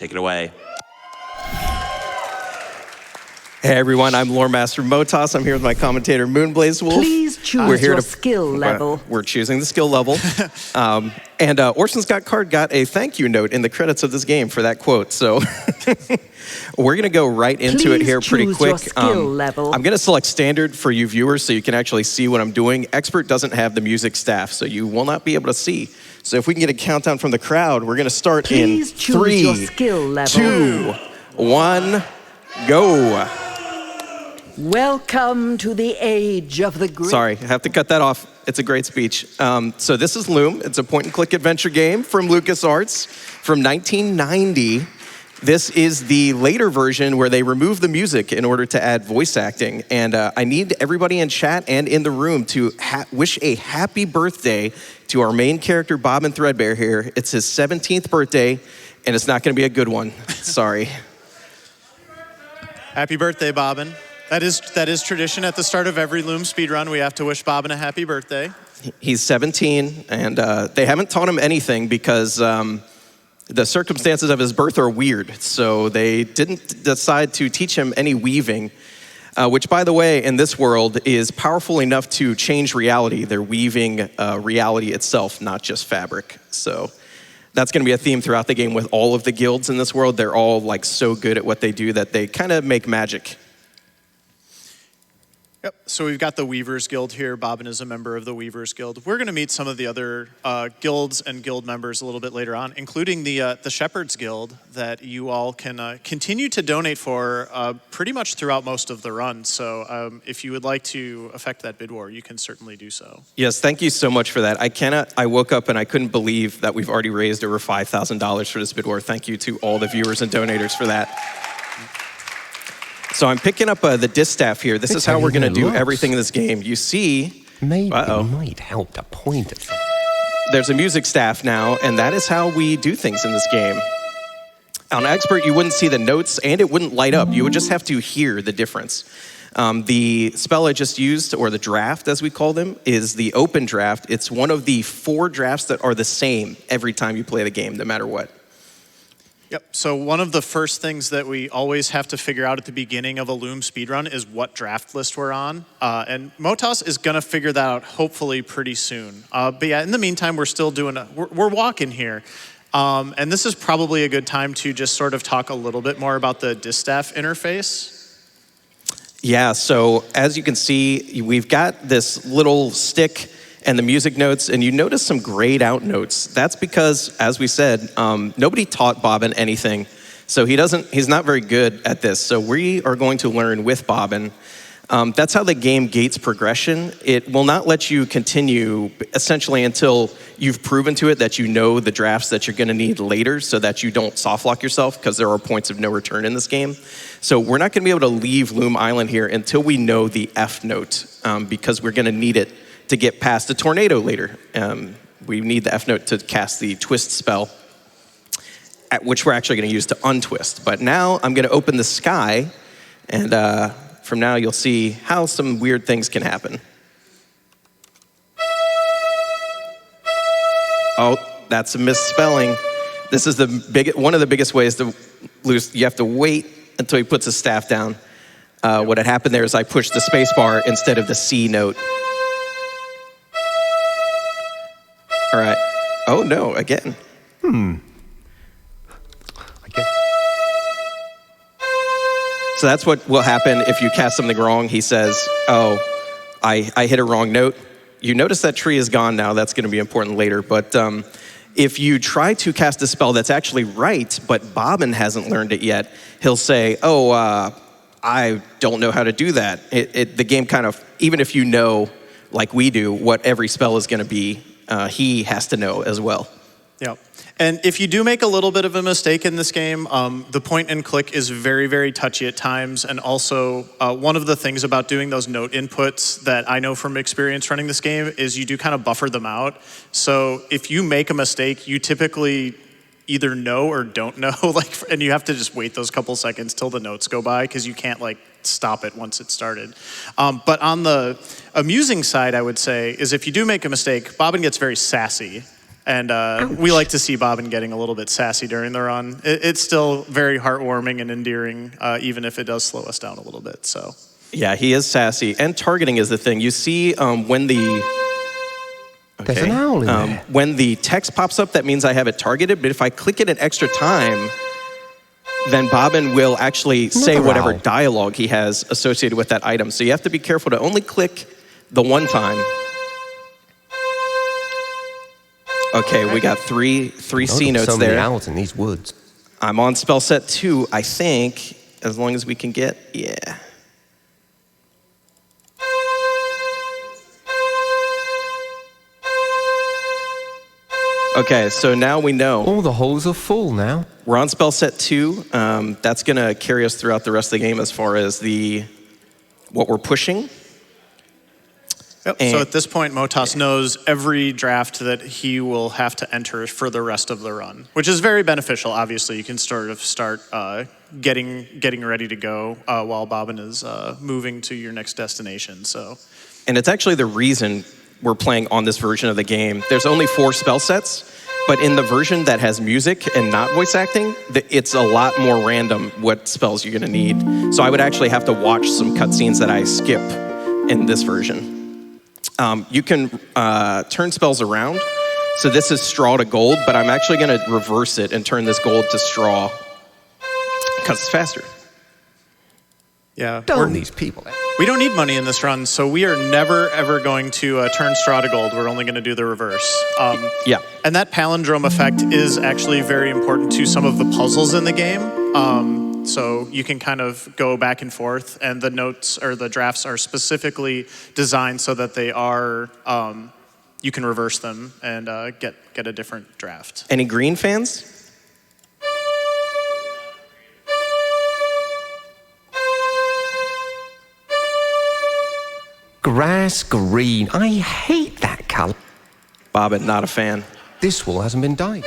Take it away. Hey everyone, I'm Lore Master LMMotoss. I'm here with my commentator Moonblazewolf. Please choose your skill level. We're choosing the skill level. And Orson Scott Card got a thank you note in the credits of this game for that quote. So we're going to go right into it here pretty quick. Your skill level. I'm going to select standard for you viewers so you can actually see what I'm doing. Expert doesn't have the music staff, so you will not be able to see. So if we can get a countdown from the crowd, we're going to start Please in choose 3, your skill level. 2, 1, go. Welcome to the age of the great. Sorry, I have to cut that off. It's a great speech. So this is Loom. It's a point-and-click adventure game from LucasArts from 1990. This is the later version where they removed the music in order to add voice acting. And I need everybody in chat and in the room to wish a happy birthday to our main character, Bobbin Threadbare here. It's his 17th birthday, and it's not going to be a good one. Sorry. Happy birthday, Bobbin. That is tradition at the start of every Loom speedrun. We have to wish Bobbin a happy birthday. He's 17, and they haven't taught him anything because the circumstances of his birth are weird. So they didn't decide to teach him any weaving, which, by the way, in this world is powerful enough to change reality. They're weaving reality itself, not just fabric. So that's going to be a theme throughout the game with all of the guilds in this world. They're all like so good at what they do that they kind of make magic. Yep, so we've got the Weavers Guild here. Bobbin is a member of the Weavers Guild. We're gonna meet some of the other guilds and guild members a little bit later on, including the Shepherds Guild that you all can continue to donate for pretty much throughout most of the run. So if you would like to affect that bid war, you can certainly do so. Yes, thank you so much for that. I woke up and I couldn't believe that we've already raised over $5,000 for this bid war. Thank you to all the viewers and donators for that. So I'm picking up the distaff here. This is how we're going to do everything in this game. You see, maybe might help to point it. There's a music staff now, and that is how we do things in this game. On Expert, you wouldn't see the notes, and it wouldn't light up. You would just have to hear the difference. The spell I just used, or the draft as we call them, is the open draft. It's one of the 4 drafts that are the same every time you play the game, no matter what. Yep, so one of the first things that we always have to figure out at the beginning of a Loom speedrun is what draft list we're on. And LMMotoss is gonna figure that out hopefully pretty soon. But yeah, in the meantime, we're still doing, we're walking here. And this is probably a good time to just sort of talk a little bit more about the distaff interface. Yeah, so as you can see, we've got this little stick and the music notes, and you notice some grayed out notes. That's because, as we said, nobody taught Bobbin anything, so he's not very good at this. So we are going to learn with Bobbin. That's how the game gates progression. It will not let you continue essentially until you've proven to it that you know the drafts that you're gonna need later so that you don't soft lock yourself, because there are points of no return in this game. So we're not gonna be able to leave Loom Island here until we know the F note, because we're gonna need it to get past the tornado later. We need the F note to cast the twist spell, which we're actually gonna use to untwist. But now I'm gonna open the sky, and from now you'll see how some weird things can happen. Oh, that's a misspelling. This is one of the biggest ways to lose. You have to wait until he puts his staff down. What had happened there is I pushed the space bar instead of the C note. All right. Oh, no, again. I guess. So that's what will happen if you cast something wrong. He says, oh, I hit a wrong note. You notice that tree is gone now. That's going to be important later. But if you try to cast a spell that's actually right, but Bobbin hasn't learned it yet, he'll say, oh, I don't know how to do that. The game kind of, even if you know, like we do, what every spell is going to be, he has to know as well. Yep. And if you do make a little bit of a mistake in this game, the point and click is very, very touchy at times. And also, one of the things about doing those note inputs that I know from experience running this game is you do kind of buffer them out. So if you make a mistake, you typically either know or don't know, and you have to just wait those couple seconds till the notes go by, because you can't stop it once it started. But on the amusing side, I would say, is if you do make a mistake, Bobbin gets very sassy. And we like to see Bobbin getting a little bit sassy during the run. It's still very heartwarming and endearing, even if it does slow us down a little bit. So. Yeah, he is sassy. And targeting is the thing. You see when the... There's an owl in there. When the text pops up, that means I have it targeted. But if I click it an extra time, then Bobbin will actually say whatever dialogue he has associated with that item. So you have to be careful to only click the one time. Okay, we got three C notes so many there. owls in these woods. I'm on spell set 2, I think, as long as we can get, yeah. Okay, so now we know. All the holes are full now. We're on spell set 2. That's gonna carry us throughout the rest of the game as far as what we're pushing. Yep. So at this point, Motoss knows every draft that he will have to enter for the rest of the run, which is very beneficial. Obviously, you can sort of start getting ready to go while Bobbin is moving to your next destination. So, and it's actually the reason we're playing on this version of the game. There's only 4 spell sets, but in the version that has music and not voice acting, it's a lot more random what spells you're gonna need. So I would actually have to watch some cutscenes that I skip in this version. You can turn spells around. So this is straw to gold, but I'm actually gonna reverse it and turn this gold to straw because it's faster. Yeah. Darn these people. We don't need money in this run, so we are never, ever going to turn straw to gold. We're only going to do the reverse. Yeah. And that palindrome effect is actually very important to some of the puzzles in the game. So you can kind of go back and forth, and the notes or the drafts are specifically designed so that they are, you can reverse them and get a different draft. Any green fans? Grass green. I hate that color. Bobbin, not a fan. This wall hasn't been dyed.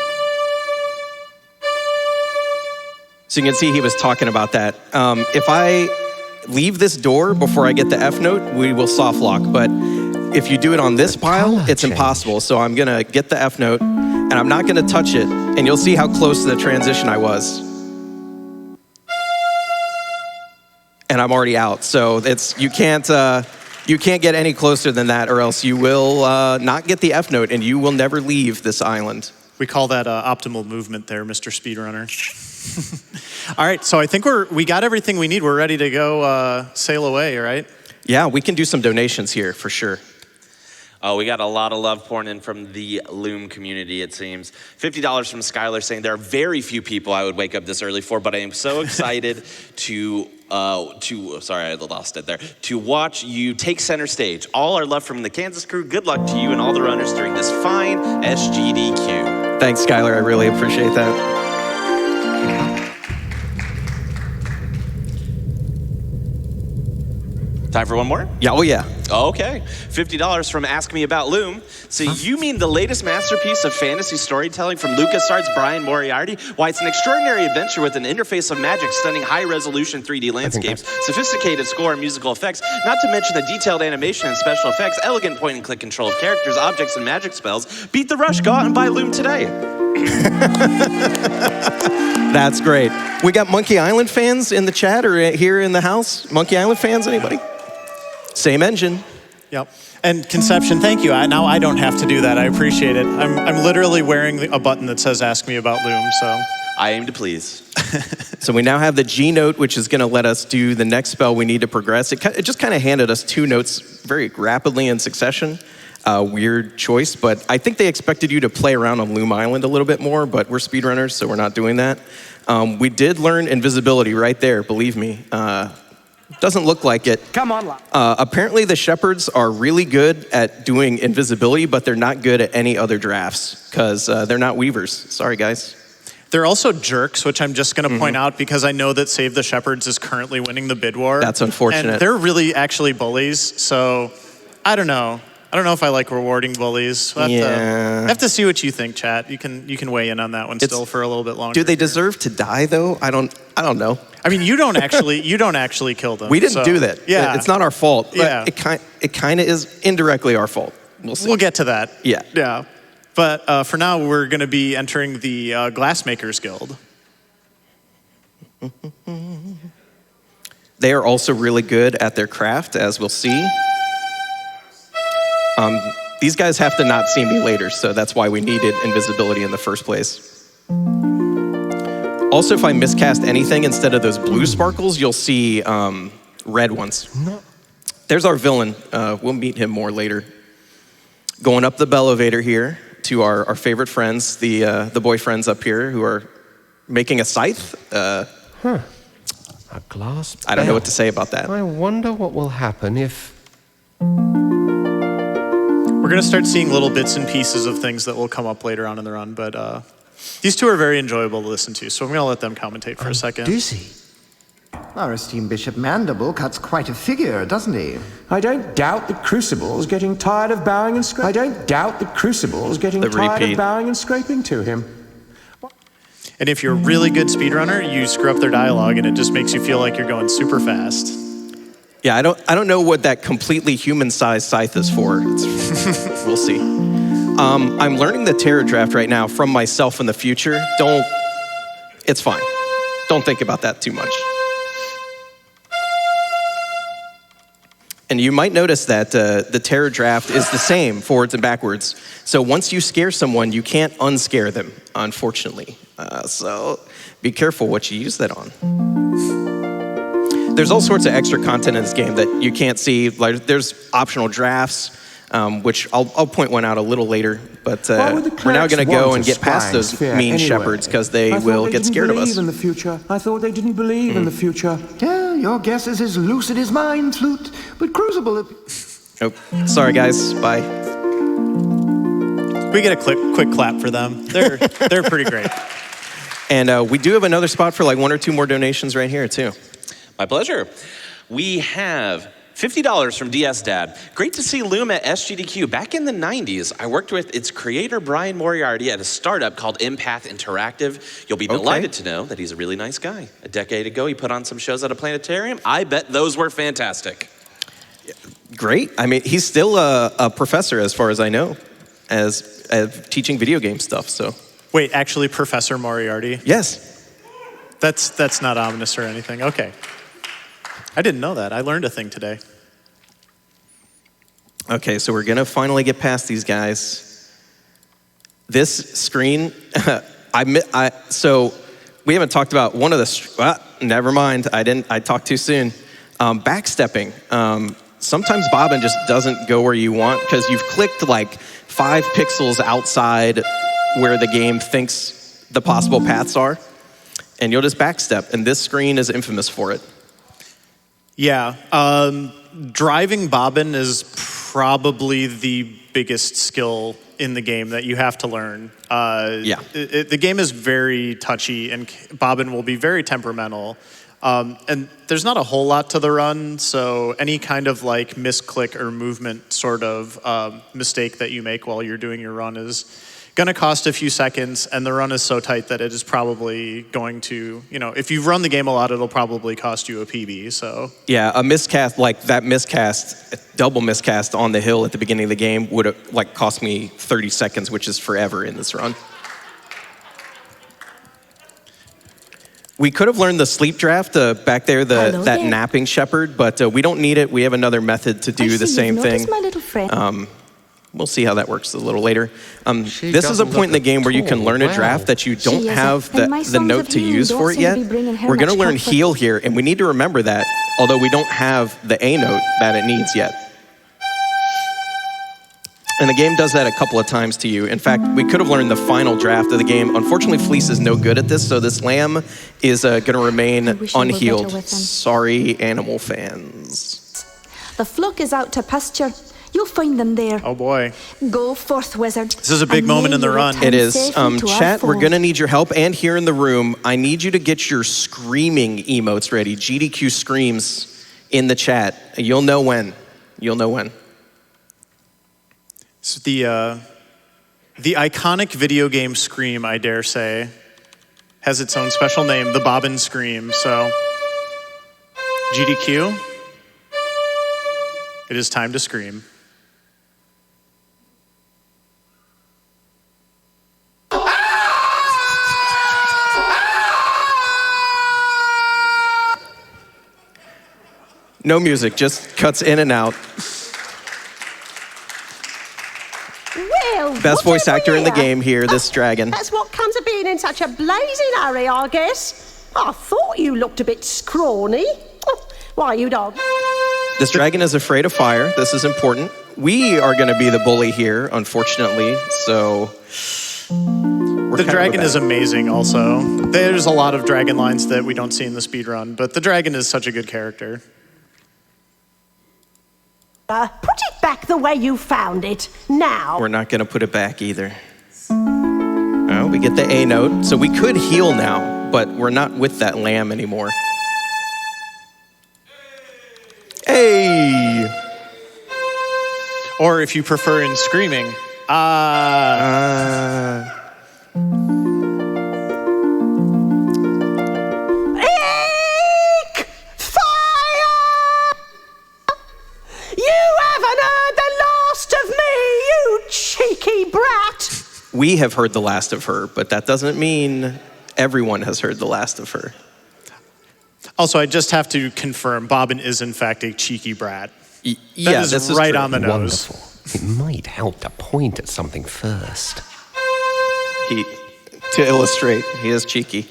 So you can see he was talking about that. If I leave this door before I get the F note, we will soft lock. But if you do it on this pile, it's impossible. So I'm gonna get the F note and I'm not gonna touch it. And you'll see how close to the transition I was. And I'm already out. So you can't get any closer than that, or else you will not get the F note and you will never leave this island. We call that optimal movement there, Mr. Speedrunner. All right, so I think we got everything we need. We're ready to go sail away, right? Yeah, we can do some donations here for sure. Oh, we got a lot of love pouring in from the Loom community, it seems. $50 from Skylar saying there are very few people I would wake up this early for, but I am so excited to sorry, I lost it there, to watch you take center stage. All our love from the Kansas crew. Good luck to you and all the runners during this fine SGDQ. Thanks, Skylar. I really appreciate that. Time for one more? Yeah, oh yeah. Okay, $50 from Ask Me About Loom. So you mean the latest masterpiece of fantasy storytelling from LucasArts' Brian Moriarty? Why, it's an extraordinary adventure with an interface of magic, stunning high-resolution 3D landscapes, sophisticated score and musical effects, not to mention the detailed animation and special effects, elegant point-and-click control of characters, objects, and magic spells. Beat the rush. Go out and buy Loom today. That's great. We got Monkey Island fans in the chat or here in the house? Monkey Island fans, anybody? Same engine. Yep. And Konception, thank you. Now I don't have to do that. I appreciate it. I'm literally wearing a button that says Ask Me About Loom, so. I aim to please. So we now have the G note, which is going to let us do the next spell we need to progress. It just kind of handed us 2 notes very rapidly in succession. Weird choice, but I think they expected you to play around on Loom Island a little bit more, but we're speedrunners, so we're not doing that. We did learn invisibility right there, believe me. Doesn't look like it. Come on, apparently the shepherds are really good at doing invisibility, but they're not good at any other drafts because they're not weavers. Sorry, guys. They're also jerks, which I'm just going to point out because I know that Save the Shepherds is currently winning the bid war. That's unfortunate. And they're really actually bullies, so I don't know. I don't know if I like rewarding bullies. I have to see what you think, chat. You can weigh in on that one still for a little bit longer. Do they deserve to die though? I don't know. I mean, you don't actually kill them. We didn't do that. Yeah, it's not our fault. But yeah, it kind of is indirectly our fault. We'll get to that. Yeah. Yeah. But for now, we're going to be entering the Glassmakers Guild. They are also really good at their craft, as we'll see. These guys have to not see me later, so that's why we needed invisibility in the first place. Also, if I miscast anything, instead of those blue sparkles, you'll see red ones. There's our villain. We'll meet him more later. Going up the elevator here to our favorite friends, the boyfriends up here who are making a scythe. A glass I don't know bell. what to say about that. I wonder what will happen if... We're going to start seeing little bits and pieces of things that will come up later on in the run, but these two are very enjoyable to listen to, so I'm going to let them commentate for a second. Dizzy. Our esteemed Bishop Mandible cuts quite a figure, doesn't he? I don't doubt that Crucible's getting tired of bowing and scraping. I don't doubt that Crucible's getting tired of bowing and scraping to him. And if you're a really good speedrunner, you screw up their dialogue and it just makes you feel like you're going super fast. Yeah, I don't know what that completely human-sized scythe is for. We'll see. I'm learning the terror draft right now from myself in the future. It's fine. Don't think about that too much. And you might notice that the terror draft is the same forwards and backwards. So once you scare someone, you can't unscare them, unfortunately. So be careful what you use that on. There's all sorts of extra content in this game that you can't see. Like, there's optional drafts, which I'll point one out a little later. But we're now going to go and get past those mean shepherds because they will get scared of us. I thought they didn't believe in the future. Yeah, your guess is as lucid as mine, Flute. But Crucible... Oh, sorry, guys. Bye. We get a quick clap for them. They're pretty great. And we do have another spot for like 1 or 2 more donations right here, too. My pleasure. We have $50 from DS Dad. Great to see Loom at SGDQ. Back in the 90s, I worked with its creator, Brian Moriarty, at a startup called Empath Interactive. You'll be delighted to know that he's a really nice guy. A decade ago, he put on some shows at a planetarium. I bet those were fantastic. Great. I mean, he's still a professor, as far as I know, as teaching video game stuff, so. Wait, actually, Professor Moriarty? Yes. That's not ominous or anything. Okay. I didn't know that. I learned a thing today. Okay, so we're gonna finally get past these guys. This screen, so we haven't talked about one of the, never mind, I talked too soon. Backstepping. Sometimes Bobbin just doesn't go where you want because you've clicked like 5 pixels outside where the game thinks the possible paths are, and you'll just backstep, and this screen is infamous for it. Yeah, driving Bobbin is probably the biggest skill in the game that you have to learn. The game is very touchy, and Bobbin will be very temperamental. And there's not a whole lot to the run, so any kind of like misclick or movement sort of mistake that you make while you're doing your run is going to cost a few seconds, and the run is so tight that it is probably going to, if you've run the game a lot, it'll probably cost you a PB, so. Yeah, a miscast, like that miscast, double miscast on the hill at the beginning of the game would have like cost me 30 seconds, which is forever in this run. We could have learned the sleep draft back there, that napping shepherd, but we don't need it. We have another method to do the same thing. My little friend. We'll see how that works a little later. This is a point in the game where you can learn a draft that you don't have the note to use for it yet. We're going to learn heal here, and we need to remember that, although we don't have the A note that it needs yet. And the game does that a couple of times to you. In fact, we could have learned the final draft of the game. Unfortunately, Fleece is no good at this, so this lamb is going to remain unhealed. Sorry, animal fans. The flock is out to pasture. You'll find them there. Oh boy. Go forth, wizard. This is a big moment in the run. It is. Chat, we're going to need your help. And here in the room, I need you to get your screaming emotes ready. GDQ screams in the chat. You'll know when. You'll know when. So the iconic video game scream, I dare say, has its own special name, the Bobbin Scream. So, GDQ, it is time to scream. No music, just cuts in and out. Well, Best voice actor in the game here, this dragon. That's what comes of being in such a blazing hurry, I guess. I thought you looked a bit scrawny. Why, you dog? This dragon is afraid of fire. This is important. We are going to be the bully here, unfortunately, so... The dragon is amazing also. There's a lot of dragon lines that we don't see in the speedrun, but the dragon is such a good character. Put it back the way you found it, now. We're not going to put it back either. Oh, we get the A note, so we could heal now, but we're not with that lamb anymore. Hey! Or if you prefer in screaming, Eek! Fire! You haven't heard the last of me, you cheeky brat! We have heard the last of her, but that doesn't mean everyone has heard the last of her. Also, I just have to confirm, Bobbin is in fact a cheeky brat. Yeah, this is is right true. on the nose. Wonderful. It might help to point at something first. To illustrate, he is cheeky.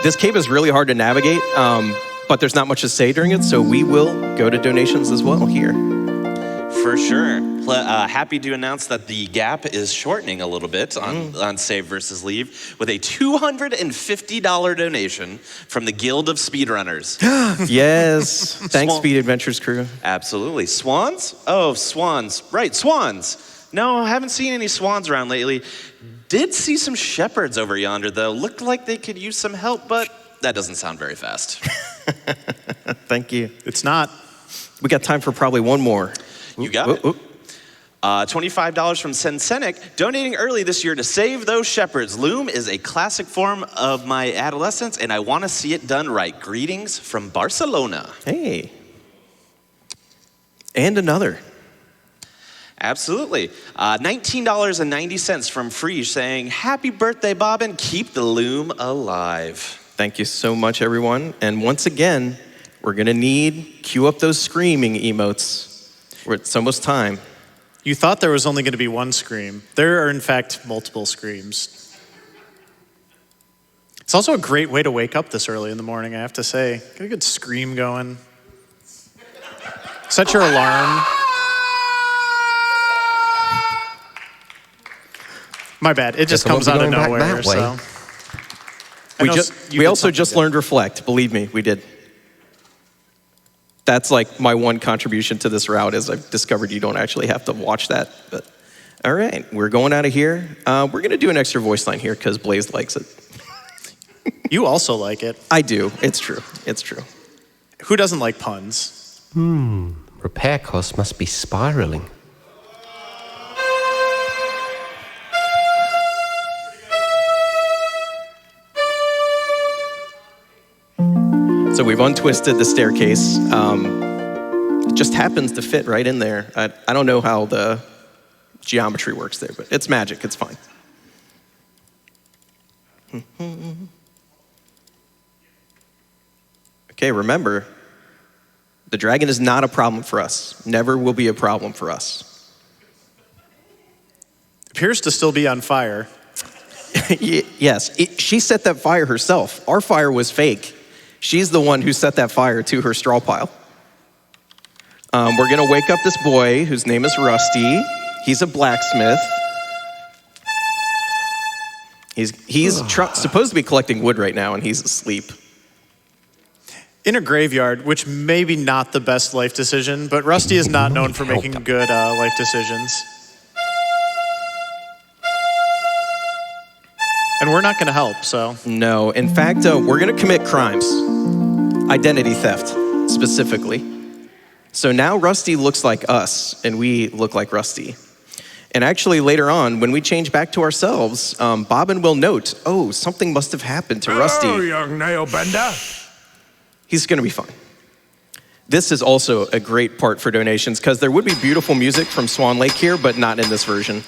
This cave is really hard to navigate, but there's not much to say during it, so we will go to donations as well here. For sure. Happy to announce that the gap is shortening a little bit on Save versus Leave with a $250 donation from the Guild of Speedrunners. Yes. Thanks, Speed Adventures crew. Absolutely. Swans? Oh, swans. Right, swans. No, I haven't seen any swans around lately. Did see some shepherds over yonder, though. Looked like they could use some help, but that doesn't sound very fast. Thank you. It's not. We got time for probably one more. You got it. $25 from Sensenic, donating early this year to save those shepherds. Loom is a classic form of my adolescence, and I want to see it done right. Greetings from Barcelona. Hey. And another. Absolutely. $19.90 from Frege saying, happy birthday, Bobbin. Keep the Loom alive. Thank you so much, everyone. And once again, we're going to cue up those screaming emotes. It's almost time. You thought there was only going to be one scream. There are, in fact, multiple screams. It's also a great way to wake up this early in the morning, I have to say. Get a good scream going. Set your alarm. My bad. It just comes out of nowhere. So. We also just learned Reflect. Believe me, we did. That's like my one contribution to this route is I've discovered you don't actually have to watch that. But all right, we're going out of here. We're going to do an extra voice line here because Blaze likes it. You also like it. I do. It's true. It's true. Who doesn't like puns? Repair costs must be spiraling. So we've untwisted the staircase. It just happens to fit right in there. I don't know how the geometry works there, but it's magic. It's fine. Okay, remember, the dragon is not a problem for us. Never will be a problem for us. Appears to still be on fire. Yes, she set that fire herself. Our fire was fake. She's the one who set that fire to her straw pile. We're gonna wake up this boy whose name is Rusty. He's a blacksmith. He's supposed to be collecting wood right now, and he's asleep. In a graveyard, which maybe not the best life decision, but Rusty is not known for making good life decisions. And we're not gonna help, so. No, in fact, we're gonna commit crimes. Identity theft, specifically. So now Rusty looks like us, and we look like Rusty. And actually, later on, when we change back to ourselves, Bobbin will note, oh, something must have happened to Rusty. Oh, young nail bender. He's gonna be fine. This is also a great part for donations, because there would be beautiful music from Swan Lake here, but not in this version.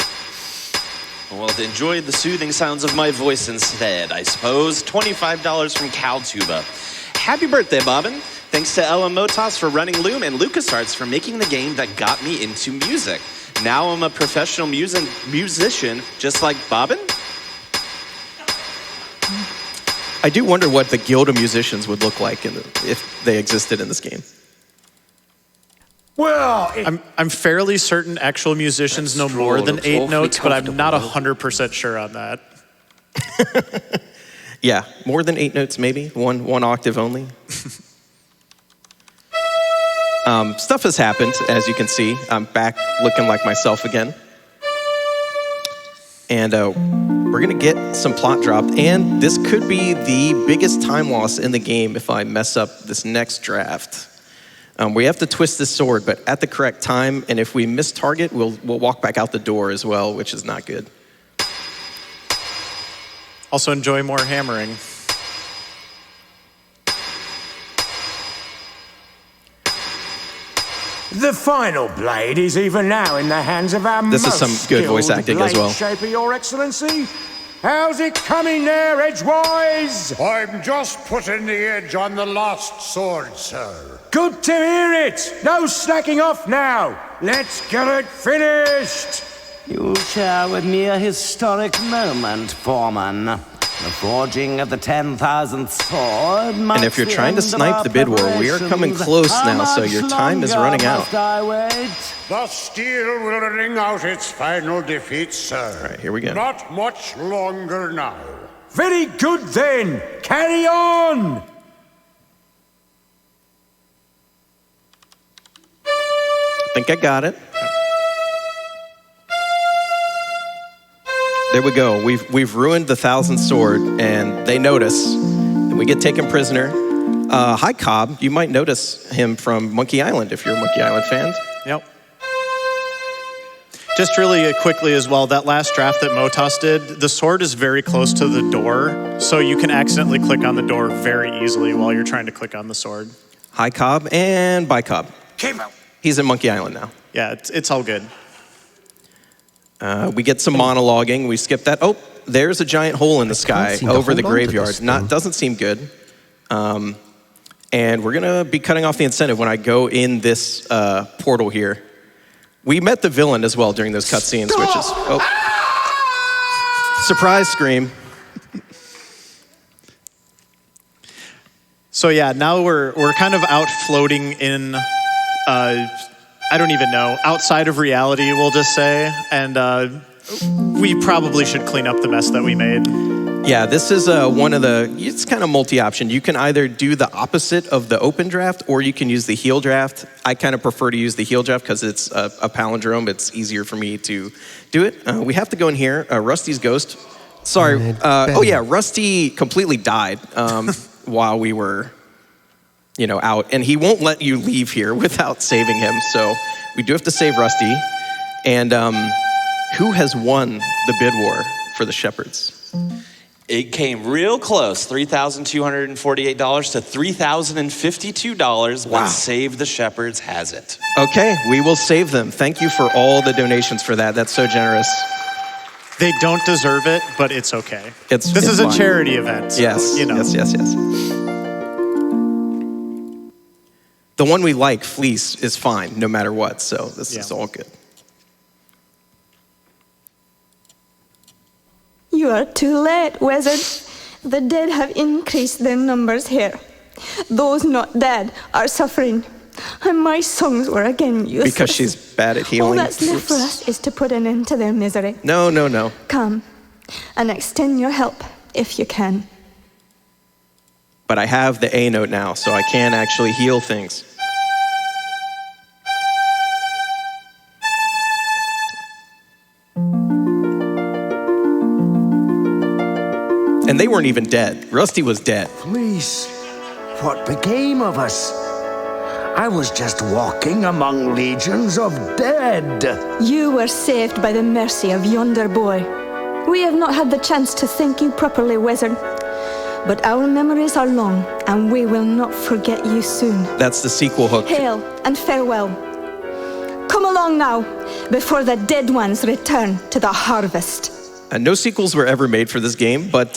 Well, to enjoy the soothing sounds of my voice instead, I suppose. $25 from Caltuba. Happy birthday, Bobbin. Thanks to LMMotoss for running Loom and LucasArts for making the game that got me into music. Now I'm a professional musician, just like Bobbin. I do wonder what the Guild of Musicians would look like if they existed in this game. Well, I'm fairly certain actual musicians know more than 8 notes, but I'm not 100% sure on that. Yeah, more than 8 notes maybe, one octave only. Stuff has happened, as you can see. I'm back looking like myself again. And we're gonna get some plot dropped, and this could be the biggest time loss in the game if I mess up this next draft. We have to twist this sword, but at the correct time, and if we miss target, we'll walk back out the door as well, which is not good. Also enjoy more hammering. the final blade is even now in the hands of our This is most some good voice skilled acting as blade well. shaper, Your Excellency. How's it coming there, Edgewise? I'm just putting the edge on the last sword, sir. Good to hear it. No slacking off now. Let's get it finished. You share with me a historic moment, Foreman. The forging of the 10,000th sword. And if you're trying to snipe the bid war, we are coming close now, so your time is running out. The steel will ring out its final defeat, sir. All right, here we go. Not much longer now. Very good then. Carry on. I think I got it. There we go. We've ruined the 1,000th sword, and they notice, and we get taken prisoner. Hi, Cobb. You might notice him from Monkey Island if you're a Monkey Island fan. Yep. Just really quickly as well, that last draft that Motoss did, the sword is very close to the door, so you can accidentally click on the door very easily while you're trying to click on the sword. Hi, Cobb, and bye, Cobb. He's in Monkey Island now. Yeah, it's all good. We get some monologuing. We skip that. Oh, there's a giant hole in the sky over the graveyard. Doesn't seem good. And we're gonna be cutting off the incentive when I go in this portal here. We met the villain as well during those cutscenes, which is surprise scream. So yeah, now we're kind of out floating in. I don't even know, outside of reality, we'll just say, and we probably should clean up the mess that we made. Yeah, this is one of the, it's kind of multi-option. You can either do the opposite of the open draft, or you can use the heal draft. I kind of prefer to use the heal draft because it's a palindrome. It's easier for me to do it. We have to go in here. Rusty's ghost. Sorry. Oh yeah, Rusty completely died while we were out, and he won't let you leave here without saving him, so we do have to save Rusty. And who has won the bid war for the Shepherds? It came real close, $3,248 to $3,052, Wow. but Save the Shepherds has it. Okay, we will save them. Thank you for all the donations for that. That's so generous. They don't deserve it, but it's okay. This is fine. a charity event, so, Yes, yes. The one we like, Fleece, is fine no matter what, so this is all good. You are too late, wizard. The dead have increased their numbers here. Those not dead are suffering. And my songs were again useless. Because she's bad at healing. All that's left for us is to put an end to their misery. No. Come and extend your help if you can. But I have the A note now, so I can actually heal things. And they weren't even dead. Rusty was dead. Please, what became of us? I was just walking among legions of dead. You were saved by the mercy of yonder boy. We have not had the chance to thank you properly, wizard. But our memories are long, and we will not forget you soon. That's the sequel hook. Hail and farewell. Come along now, before the dead ones return to the harvest. No sequels were ever made for this game, but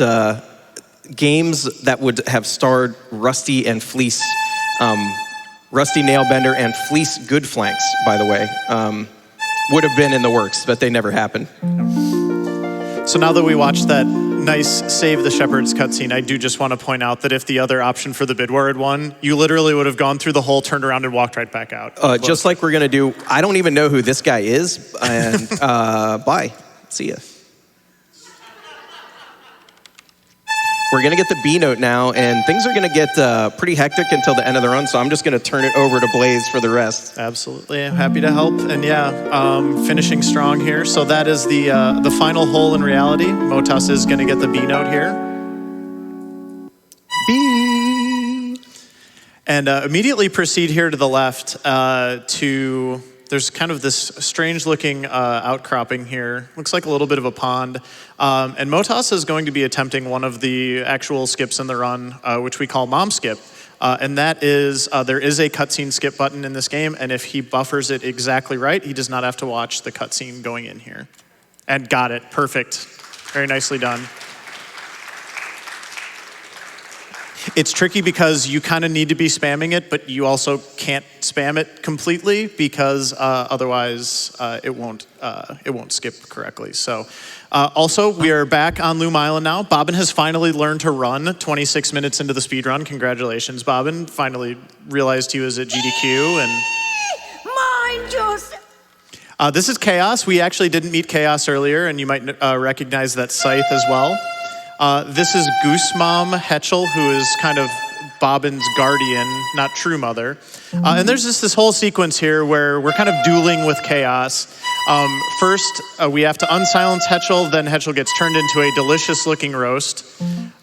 games that would have starred Rusty and Fleece Rusty Nailbender and Fleece Goodflanks, by the way, would have been in the works, but they never happened. So now that we watched that nice Save the Shepherds cutscene, I do just want to point out that if the other option for the bid war had won, you literally would have gone through the whole, turned around, and walked right back out. Just like we're going to do. I don't even know who this guy is, and bye. See ya. We're going to get the B note now, and things are going to get pretty hectic until the end of the run, so I'm just going to turn it over to Blaze for the rest. Absolutely. I'm happy to help. And yeah, finishing strong here. So that is the final hole in reality. Motoss is going to get the B note here. B. And immediately proceed here to the left to... There's kind of this strange looking outcropping here. Looks like a little bit of a pond. And Motoss is going to be attempting one of the actual skips in the run, which we call Mom Skip. And that is, there is a cutscene skip button in this game, and if he buffers it exactly right, he does not have to watch the cutscene going in here. And got it, perfect. Very nicely done. It's tricky because you kind of need to be spamming it, but you also can't spam it completely because otherwise it won't skip correctly. So also, we are back on Loom Island now. Bobbin has finally learned to run 26 minutes into the speed run. Congratulations, Bobbin. Finally realized he was at GDQ. And Mind yourself. This is Chaos. We actually didn't meet Chaos earlier, and you might recognize that scythe as well. This is Goose Mom Hetchel, who is kind of Bobbin's guardian, not true mother. And there's just this whole sequence here where we're kind of dueling with Chaos. First, we have to unsilence Hetchel, then Hetchel gets turned into a delicious-looking roast.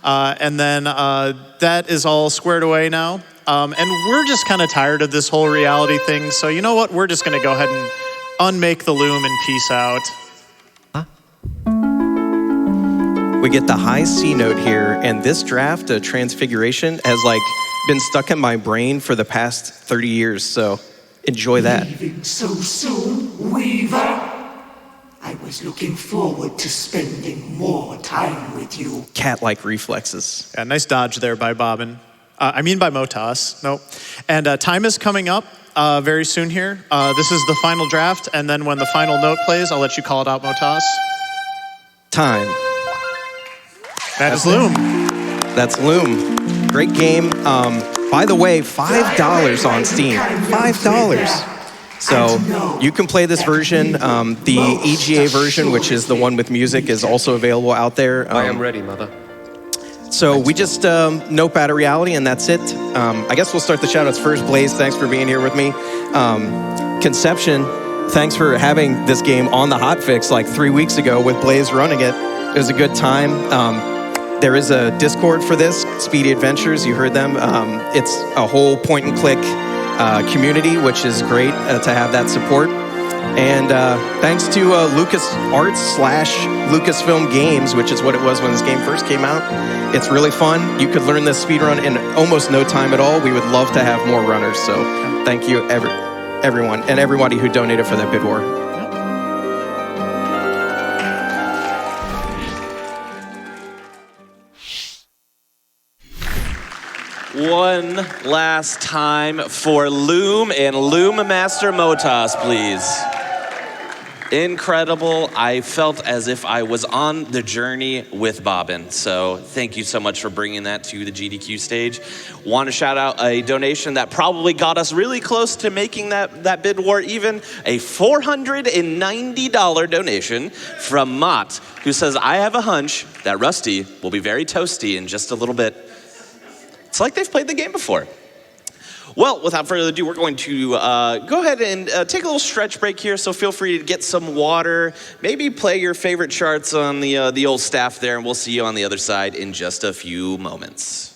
And then that is all squared away now. And we're just kind of tired of this whole reality thing, so you know what? We're just going to go ahead and unmake the loom and peace out. We get the high C note here, and this draft, Transfiguration, has like been stuck in my brain for the past 30 years, so enjoy that. Leaving so soon, Weaver? I was looking forward to spending more time with you. Cat-like reflexes. Yeah, nice dodge there by Bobbin. I mean by Motoss, nope. And time is coming up very soon here. This is the final draft, and then when the final note plays, I'll let you call it out, Motoss. Time. That is Loom. That's Loom. Great game. By the way, $5 on Steam. $5. So you can play this version. The EGA version, which is the one with music, is also available out there. I am ready, Mother. So we just nope out of reality, and that's it. I guess we'll start the shout-outs first. Blaze, thanks for being here with me. Konception, thanks for having this game on the hotfix like 3 weeks ago with Blaze running it. It was a good time. There is a Discord for this, Speedy Adventures, you heard them. It's a whole point-and-click community, which is great to have that support. And thanks to LucasArts / Lucasfilm Games, which is what it was when this game first came out. It's really fun. You could learn this speedrun in almost no time at all. We would love to have more runners, so thank you everyone, and everybody who donated for that bid war. One last time for Loom and Loom Master Motoss, please. Incredible. I felt as if I was on the journey with Bobbin. So thank you so much for bringing that to the GDQ stage. Want to shout out a donation that probably got us really close to making that bid war even, a $490 donation from Mott, who says, I have a hunch that Rusty will be very toasty in just a little bit. It's like they've played the game before. Well, without further ado, we're going to go ahead and take a little stretch break here, so feel free to get some water, maybe play your favorite charts on the old staff there, and we'll see you on the other side in just a few moments.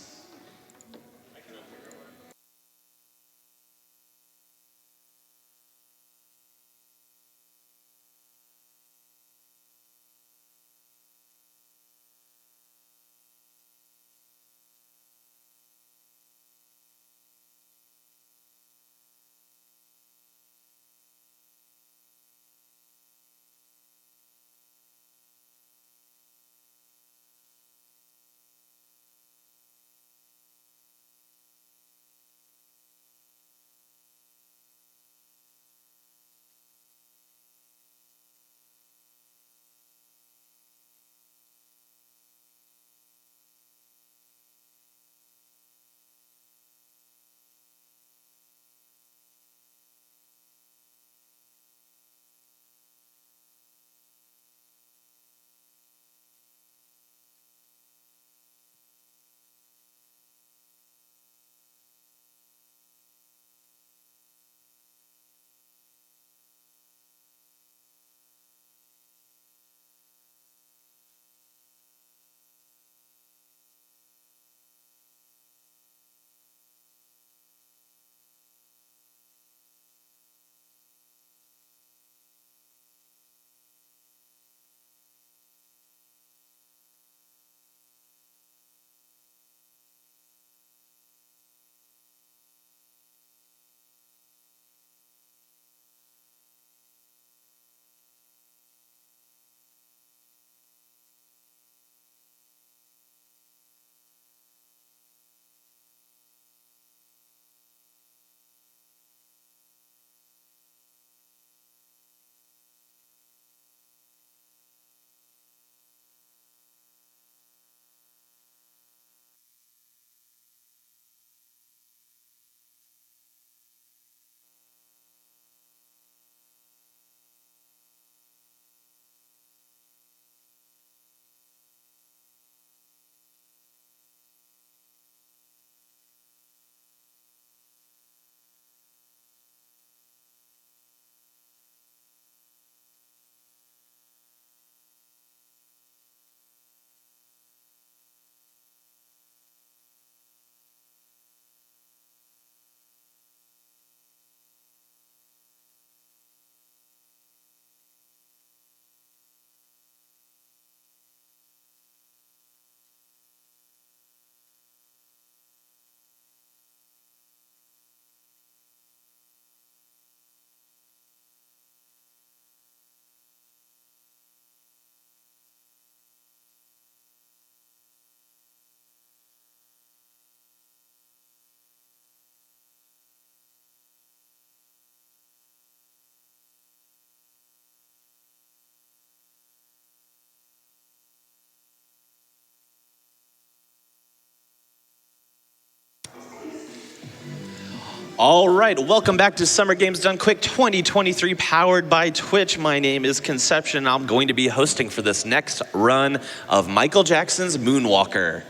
All right, welcome back to Summer Games Done Quick 2023, powered by Twitch. My name is Konception. I'm going to be hosting for this next run of Michael Jackson's Moonwalker.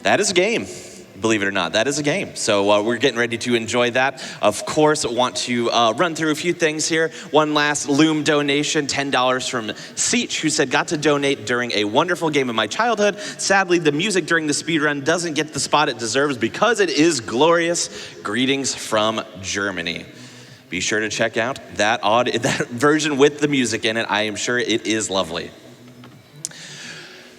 That is a game. Believe it or not, that is a game. So we're getting ready to enjoy that. Of course, I want to run through a few things here. One last Loom donation, $10 from Seach, who said, got to donate during a wonderful game of my childhood. Sadly, the music during the speedrun doesn't get the spot it deserves because it is glorious. Greetings from Germany. Be sure to check out that version with the music in it. I am sure it is lovely.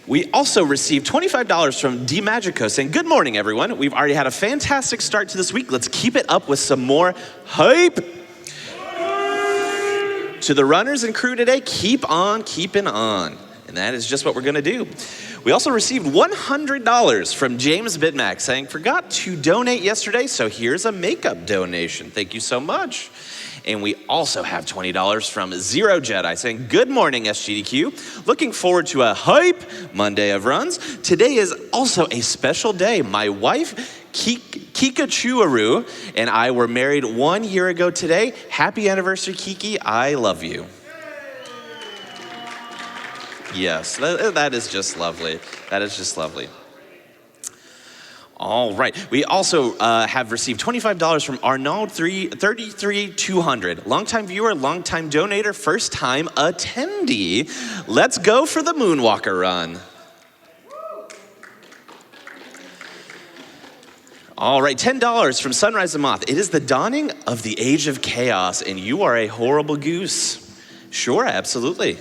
We also received $25 from D Magico saying, good morning, everyone. We've already had a fantastic start to this week. Let's keep it up with some more hype. To the runners and crew today, keep on keeping on. And that is just what we're gonna do. We also received $100 from James Bidmack saying, forgot to donate yesterday, so here's a makeup donation. Thank you so much. And we also have $20 from Zero Jedi saying, good morning, SGDQ. Looking forward to a hype Monday of runs. Today is also a special day. My wife, Kika Chuaru, and I were married 1 year ago today. Happy anniversary, Kiki. I love you. Yes, that is just lovely. That is just lovely. All right. We also have received $25 from Arnold 33200. Longtime viewer, longtime donator, first time attendee. Let's go for the Moonwalker run. All right, $10 from Sunrise the Moth. It is the dawning of the age of chaos, and you are a horrible goose. Sure, absolutely.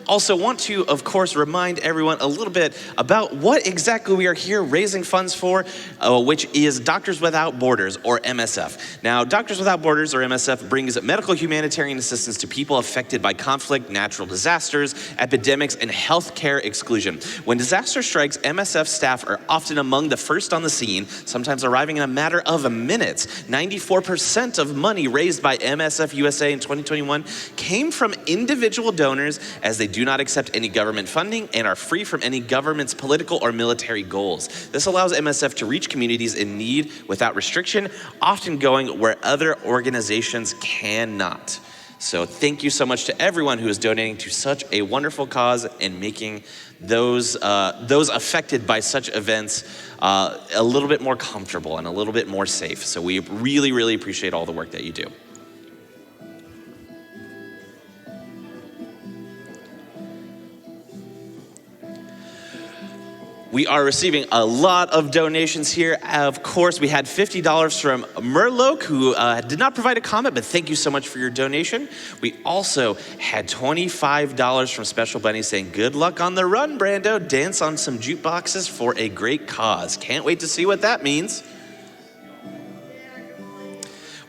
Also want to, of course, remind everyone a little bit about what exactly we are here raising funds for, which is Doctors Without Borders, or MSF. Now, Doctors Without Borders, or MSF, brings medical humanitarian assistance to people affected by conflict, natural disasters, epidemics, and healthcare exclusion. When disaster strikes, MSF staff are often among the first on the scene, sometimes arriving in a matter of minutes. 94% of money raised by MSF USA in 2021 came from individual donors, as they do not accept any government funding and are free from any government's political or military goals. This allows MSF to reach communities in need without restriction, often going where other organizations cannot. So thank you so much to everyone who is donating to such a wonderful cause and making those affected by such events a little bit more comfortable and a little bit more safe. So we really, really appreciate all the work that you do. We are receiving a lot of donations here. Of course, we had $50 from Murloc, who did not provide a comment, but thank you so much for your donation. We also had $25 from Special Bunny saying, good luck on the run, Brando. Dance on some jukeboxes for a great cause. Can't wait to see what that means.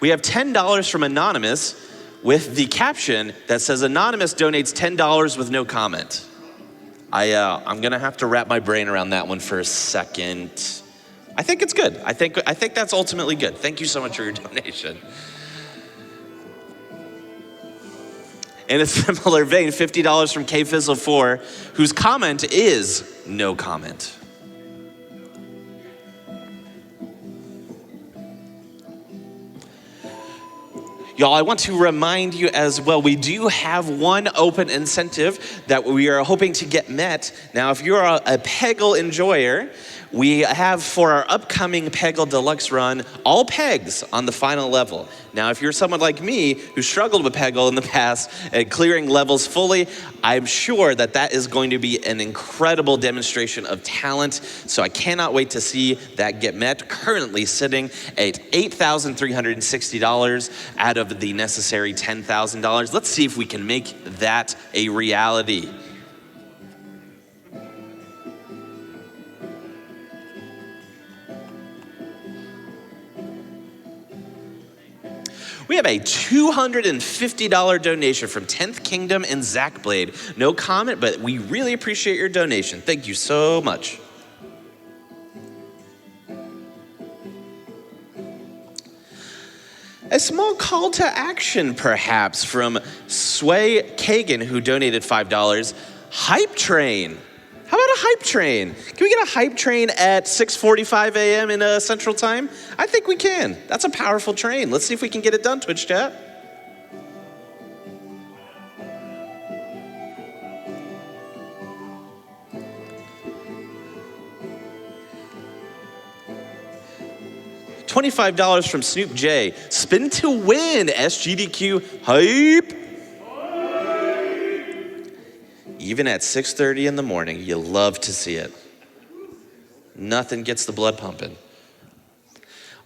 We have $10 from Anonymous with the caption that says, Anonymous donates $10 with no comment. I'm gonna have to wrap my brain around that one for a second. I think it's good. I think that's ultimately good. Thank you so much for your donation. In a similar vein, $50 from KFizzle4, whose comment is no comment. Y'all, I want to remind you as well, we do have one open incentive that we are hoping to get met. Now, if you're a Peggle enjoyer, we have for our upcoming Peggle Deluxe run, all pegs on the final level. Now, if you're someone like me who struggled with Peggle in the past at clearing levels fully, I'm sure that that is going to be an incredible demonstration of talent. So I cannot wait to see that get met. Currently sitting at $8,360 out of the necessary $10,000. Let's see if we can make that a reality. We have a $250 donation from 10th Kingdom and Zach Blade. No comment, but we really appreciate your donation. Thank you so much. A small call to action, perhaps, from Sway Kagan, who donated $5. Hype Train. How about a hype train? Can we get a hype train at 6:45 a.m. in Central Time? I think we can. That's a powerful train. Let's see if we can get it done, Twitch chat. $25 from Snoop J. Spin to win. SGDQ hype. Even at 6:30 in the morning, you love to see it. Nothing gets the blood pumping.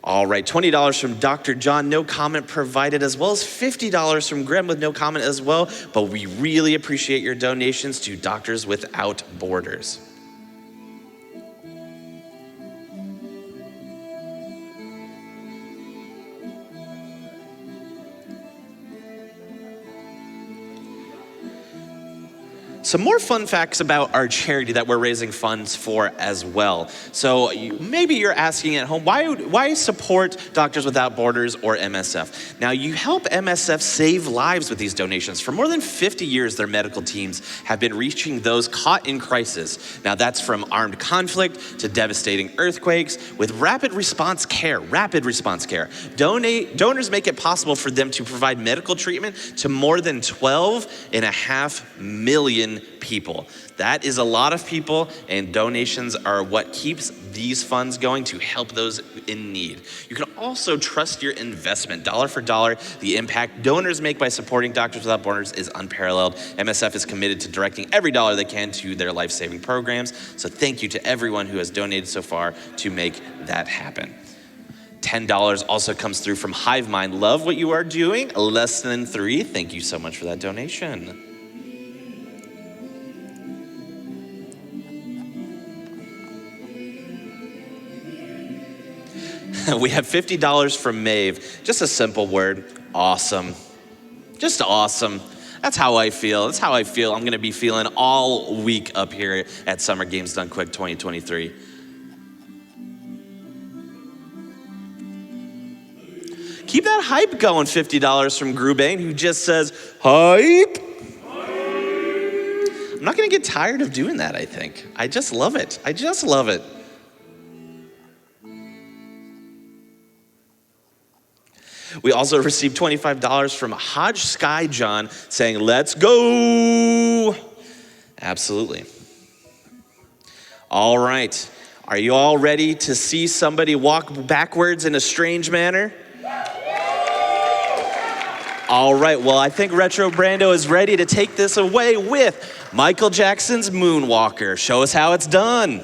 All right, $20 from Dr. John, no comment provided, as well as $50 from Graham with no comment as well. But we really appreciate your donations to Doctors Without Borders. Some more fun facts about our charity that we're raising funds for as well. So maybe you're asking at home, why support Doctors Without Borders or MSF? Now, you help MSF save lives with these donations. For more than 50 years, their medical teams have been reaching those caught in crisis. Now, that's from armed conflict to devastating earthquakes with rapid response care. Donors make it possible for them to provide medical treatment to more than 12.5 million people. That is a lot of people, and donations are what keeps these funds going to help those in need. You can also trust your investment. Dollar for dollar, the impact donors make by supporting Doctors Without Borders is unparalleled. MSF is committed to directing every dollar they can to their life-saving programs. So thank you to everyone who has donated so far to make that happen. $10 also comes through from Hive Mind. Love what you are doing. Less than 3. Thank you so much for that donation. We have $50 from Maeve. Just a simple word, awesome. Just awesome. That's how I feel. That's how I feel. I'm gonna be feeling all week up here at Summer Games Done Quick 2023. Keep that hype going, $50 from Grubane, who just says, hype. I'm not gonna get tired of doing that, I think. I just love it. I just love it. We also received $25 from Hodge Sky John saying, let's go. Absolutely. All right. Are you all ready to see somebody walk backwards in a strange manner? All right. Well, I think Retro Brando is ready to take this away with Michael Jackson's Moonwalker. Show us how it's done.